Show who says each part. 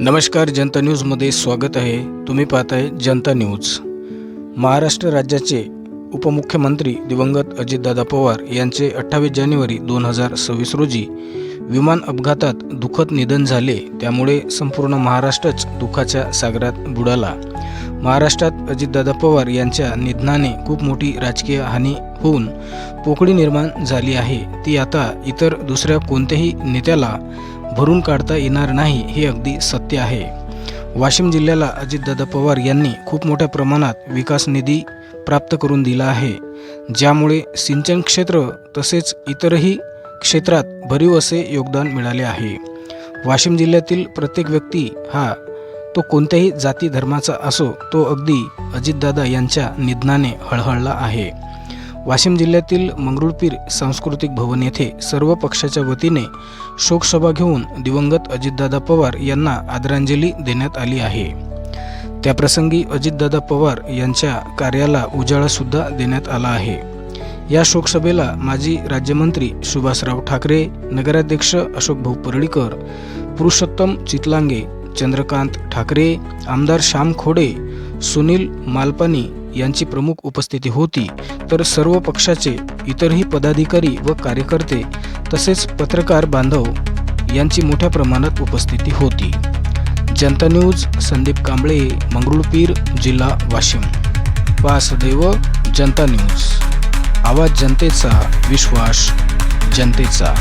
Speaker 1: नमस्कार, जनता न्यूजमध्ये स्वागत आहे। तुम्ही पाहताय जनता न्यूज। महाराष्ट्र राज्याचे उपमुख्यमंत्री दिवंगत अजितदादा पवार यांचे 28 जानेवारी 2026 रोजी विमान अपघातात दुःखद निधन झाले। त्यामुळे संपूर्ण महाराष्ट्रच दुःखाच्या सागरात बुडाला। महाराष्ट्रात अजितदादा पवार यांच्या निधनाने खूप मोठी राजकीय हानी होऊन पोकळी निर्माण झाली आहे। ती आता इतर दुसऱ्या कोणत्याही नेत्याला भरून काढता येणार नाही, हे अगदी सत्य आहे। वाशिम जिल्ह्याला अजितदादा पवार यांनी खूप मोठ्या प्रमाणात विकास निधी प्राप्त करून दिला आहे, ज्यामुळे सिंचन क्षेत्र तसेच इतरही क्षेत्रात भरीव असे योगदान मिळाले आहे। वाशिम जिल्ह्यातील प्रत्येक व्यक्ती हा तो कोणत्याही जाती धर्माचा असो, तो अगदी अजितदादा यांच्या निधनाने हळहळला आहे। वाशिम जिल्ह्यातील मंगरुळपीर सांस्कृतिक भवन येथे सर्व पक्षाच्या वतीने शोकसभा घेऊन दिवंगत अजितदादा पवार यांना आदरांजली देण्यात आली आहे। त्याप्रसंगी अजितदादा पवार यांच्या कार्याला उजाळा सुद्धा देण्यात आला आहे। या शोकसभेला माजी राज्यमंत्री सुभाषराव ठाकरे, नगराध्यक्ष अशोक भाऊ परळीकर, पुरुषोत्तम चितलांगे, चंद्रकांत ठाकरे, आमदार श्याम खोडे, सुनील मालपानी यांची प्रमुख उपस्थिती होती। तर सर्व पक्षाचे इतरही पदाधिकारी व कार्यकर्ते तसेच पत्रकार बांधव यांची मोठ्या प्रमाणात उपस्थिती होती। जनता न्यूज, संदीप कांबळे, मंगरुळपीर, जिल्हा वाशिम। पहा सदैव जनता न्यूज, आवाज जनतेचा, विश्वास जनतेचा।